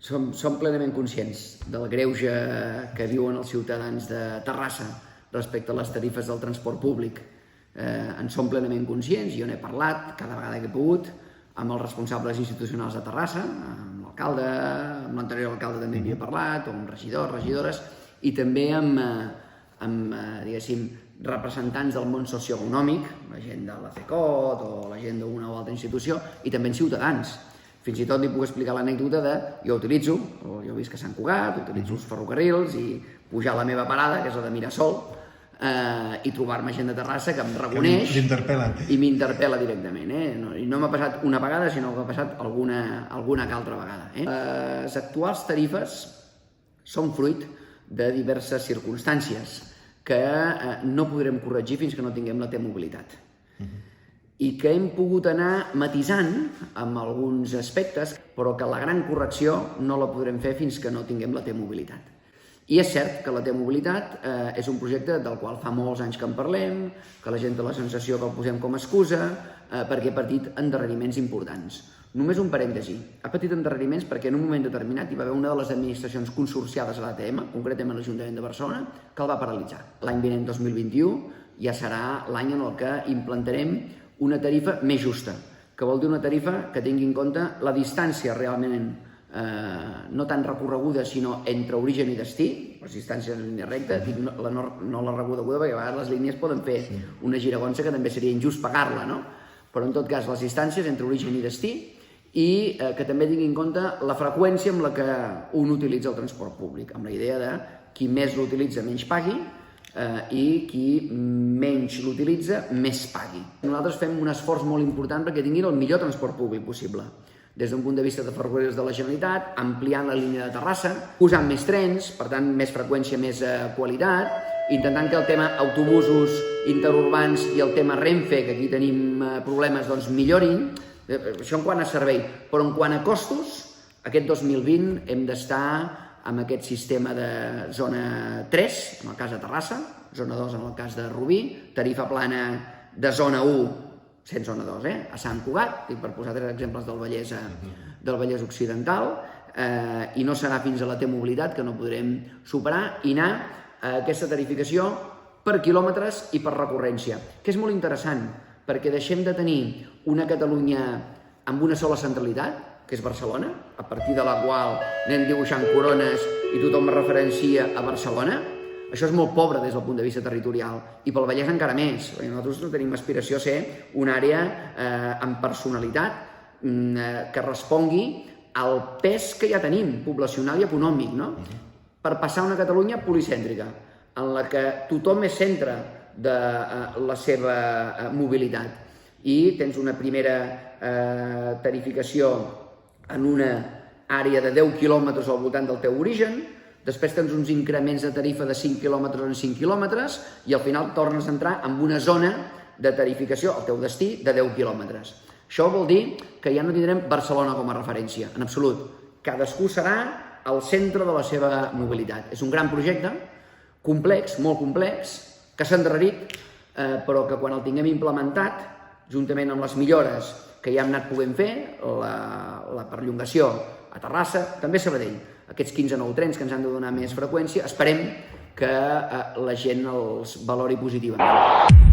Som plenament conscients del greuge que viuen els ciutadans de Terrassa respecte a les tarifes del transport públic. En som plenament conscients, jo n'he parlat cada vegada que he pogut amb els responsables institucionals de Terrassa, amb l'alcalde, amb l'anterior alcalde també havia parlat, o amb regidors, regidores, i també amb diguéssim, representants del món socioeconòmic, la gent de la CECOT o la gent d'una o altra institució, i també en ciutadans. Fins i tot li puc explicar l'anècdota de jo utilitzo, jo visc a Sant Cugat, utilitzo els ferrocarrils i pujar a la meva parada, que és la de Mirasol, i trobar-me gent de Terrassa que em reconeix i m'interpel·la directament. I no m'ha passat una vegada, sinó que m'ha passat alguna altra vegada. Les actuals tarifes són fruit de diverses circumstàncies que no podrem corregir fins que no tinguem la T-mobilitat. I que hem pogut anar matisant amb alguns aspectes, però que la gran correcció no la podrem fer fins que no tinguem la T-mobilitat. I és cert que la T-mobilitat és un projecte del qual fa molts anys que en parlem, que la gent té la sensació que el posem com a excusa, perquè ha patit endarreriments importants. Només un parèntesi. Ha patit endarreriments perquè en un moment determinat hi va haver una de les administracions consorciades a l'ATM, concretament l'Ajuntament de Barcelona, que el va paralitzar. L'any vinent, 2021, ja serà l'any en el que implantarem una tarifa més justa, que vol dir una tarifa que tingui en compte la distància realment no tan recorreguda, sinó entre origen i destí, les distàncies en línia recta, no la recorreguda perquè a vegades les línies poden fer una giragonsa que també seria injust pagar-la, no? Però en tot cas les distàncies entre origen i destí i que també tingui en compte la freqüència amb la que un utilitza el transport públic, amb la idea de qui més l'utilitza menys pagui i qui menys l'utilitza més pagui. Nosaltres fem un esforç molt important perquè tinguin el millor transport públic possible. Des d'un punt de vista de ferrocarrils de la Generalitat, ampliant la línia de Terrassa, posant més trens, per tant, més freqüència, més qualitat, intentant que el tema autobusos interurbans i el tema Renfe, que aquí tenim problemes, doncs millorin. Això en quant a servei. Però en quant a costos, aquest 2020 hem d'estar amb aquest sistema de zona 3, en el cas de Terrassa, zona 2 en el cas de Rubí, tarifa plana de zona 1, sent zona 2, a Sant Cugat, per posar 3 exemples del Vallès Occidental, i no serà fins a la T-mobilitat que no podrem superar i anar a aquesta tarificació per quilòmetres i per recurrència, que és molt interessant, perquè deixem de tenir una Catalunya amb una sola centralitat, que és Barcelona, a partir de la qual anem dibuixant corones i tothom referencia a Barcelona. Això és molt pobre des del punt de vista territorial, i pel Vallès encara més, perquè nosaltres no tenim aspiració a ser una àrea amb personalitat que respongui al pes que ja tenim, poblacional i econòmic, no? Per passar a una Catalunya policèntrica, en la que tothom és centre de la seva mobilitat, i tens una primera tarificació en una àrea de 10 quilòmetres al voltant del teu origen, després tens uns increments de tarifa de 5 quilòmetres en 5 quilòmetres i al final tornes a entrar en una zona de tarificació, al teu destí, de 10 quilòmetres. Això vol dir que ja no tindrem Barcelona com a referència, en absolut. Cadascú serà al centre de la seva mobilitat. És un gran projecte, complex, molt complex, que s'ha endarrerit, però que quan el tinguem implementat, juntament amb les millores que ja hem anat podent fer, la perllongació a Terrassa, també a Sabadell, aquests 15 nous trens que ens han de donar més freqüència, esperem que la gent els valori positivament.